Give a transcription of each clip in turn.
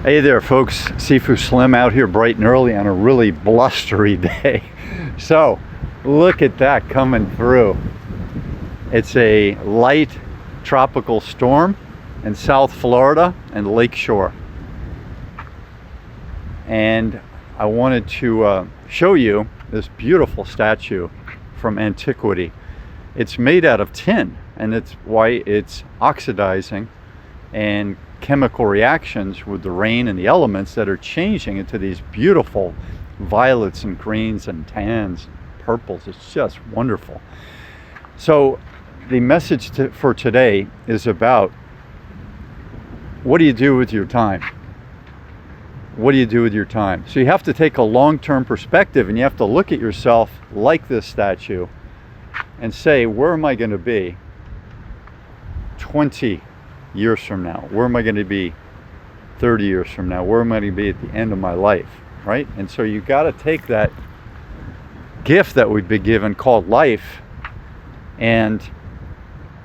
Hey there folks, Sifu Slim out here bright and early on a really blustery day. So look at that coming through. It's a light tropical storm in South Florida and Lake Shore. And I wanted to show you this beautiful statue from antiquity. It's made out of tin, and it's why it's oxidizing and chemical reactions with the rain and the elements that are changing into these beautiful violets and greens and tans, purples. It's just wonderful. So the message for today is about what do you do with your time? What do you do with your time? So you have to take a long-term perspective, and you have to look at yourself like this statue and say, where am I going to be 20 years from now? Where am I going to be 30 years from now? Where am I going to be at the end of my life, right? And so you got to take that gift that we've been given called life and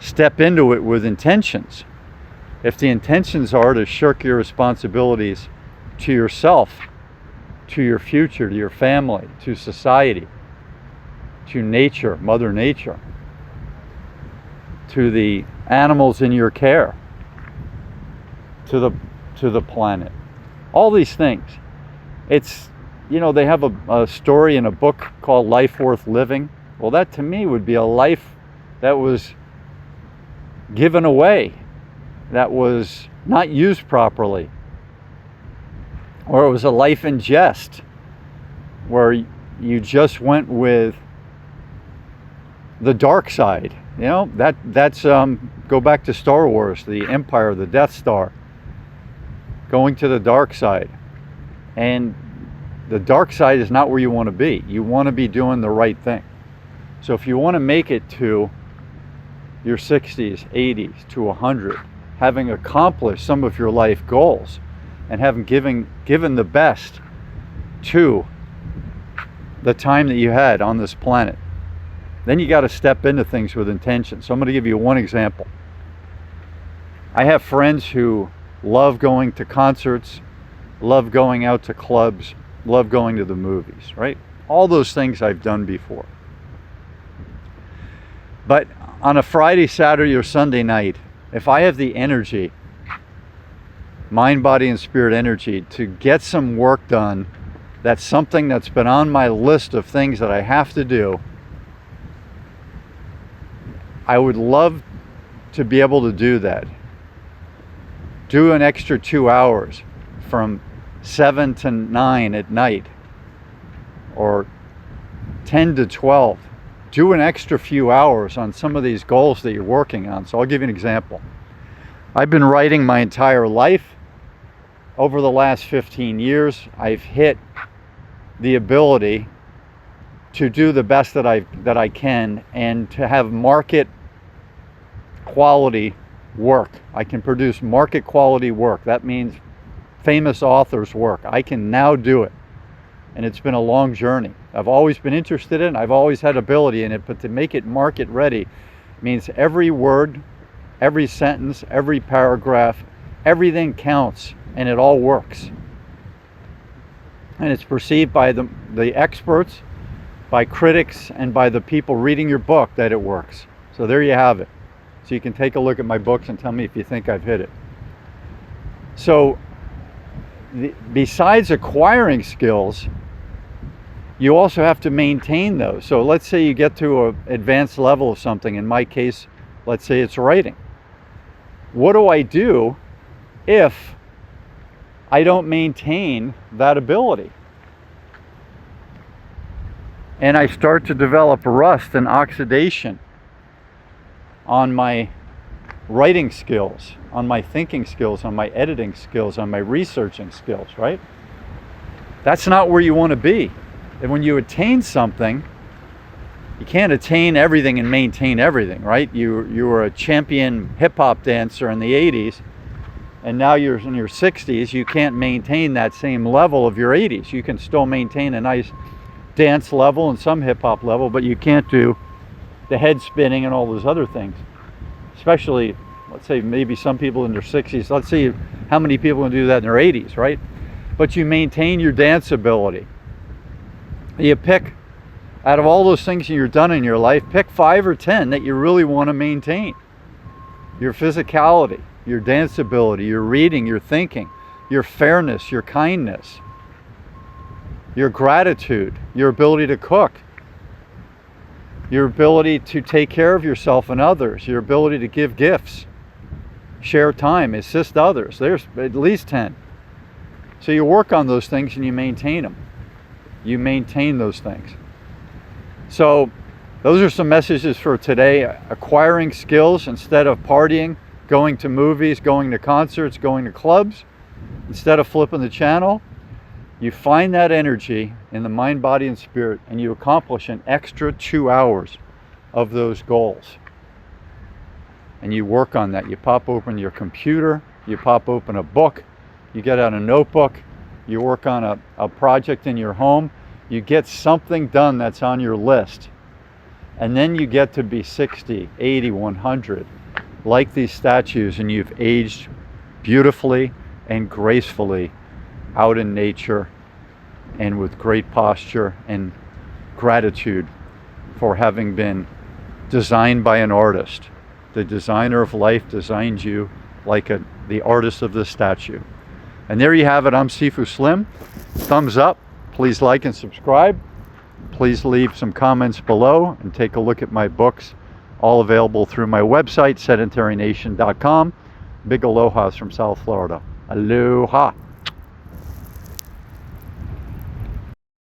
step into it with intentions. If the intentions are to shirk your responsibilities to yourself, to your future, to your family, to society, to nature, Mother Nature, to the animals in your care, to the planet, all these things. It's, you know, they have a story in a book called Life Worth Living. Well, that to me would be a life that was given away, that was not used properly, or it was a life in jest where you just went with the dark side. You know, that's go back to Star Wars, the Empire, the Death Star, going to the dark side. And the dark side is not where you want to be. You want to be doing the right thing. So if you want to make it to your 60s, 80s, to 100, having accomplished some of your life goals and having given the best to the time that you had on this planet, then you got to step into things with intention. So I'm going to give you one example. I have friends who love going to concerts, love going out to clubs, love going to the movies, right? All those things I've done before. But on a Friday, Saturday, or Sunday night, if I have the energy, mind, body, and spirit energy to get some work done, that's something that's been on my list of things that I have to do, I would love to be able to do that. Do an extra 2 hours from 7 to 9 at night, or 10 to 12. Do an extra few hours on some of these goals that you're working on. So I'll give you an example. I've been writing my entire life. Over the last 15 years, I've hit the ability to do the best that I can, and to have market quality work. I can produce market quality work. That means famous authors' work. I can now do it. And it's been a long journey. I've always been interested in it. I've always had ability in it, but to make it market ready means every word, every sentence, every paragraph, everything counts, and it all works. And it's perceived by the experts, by critics, and by the people reading your book that it works. So there you have it. So you can take a look at my books and tell me if you think I've hit it. So besides acquiring skills, you also have to maintain those. So let's say you get to an advanced level of something. In my case, let's say it's writing. What do I do if I don't maintain that ability? And I start to develop rust and oxidation on my writing skills, on my thinking skills, on my editing skills, on my researching skills, right? That's not where you want to be. And when you attain something, you can't attain everything and maintain everything, right? You were a champion hip-hop dancer in the 80s, and now you're in your 60s. You can't maintain that same level of your 80s. You can still maintain a nice dance level and some hip-hop level, but you can't do the head spinning and all those other things, especially let's say maybe some people in their 60s. Let's see how many people can do that in their 80s, right? But you maintain your dance ability. You pick, out of all those things you've done in your life, pick 5 or 10 that you really want to maintain. Your physicality, your dance ability, your reading, your thinking, your fairness, your kindness, your gratitude, your ability to cook, your ability to take care of yourself and others, your ability to give gifts, share time, assist others. There's at least 10. So you work on those things and you maintain them. You maintain those things. So those are some messages for today. Acquiring skills instead of partying, going to movies, going to concerts, going to clubs. Instead of flipping the channel, you find that energy in the mind, body, and spirit, and you accomplish an extra 2 hours of those goals. And you work on that. You pop open your computer, you pop open a book, you get out a notebook, you work on a project in your home, you get something done that's on your list. And then you get to be 60, 80, 100, like these statues, and you've aged beautifully and gracefully out in nature and with great posture and gratitude for having been designed by an artist. The designer of life designed you like the artist of this statue. And there you have it. I'm Sifu Slim. Thumbs up. Please like and subscribe. Please leave some comments below and take a look at my books, all available through my website, sedentarynation.com. Big alohas from South Florida. Aloha.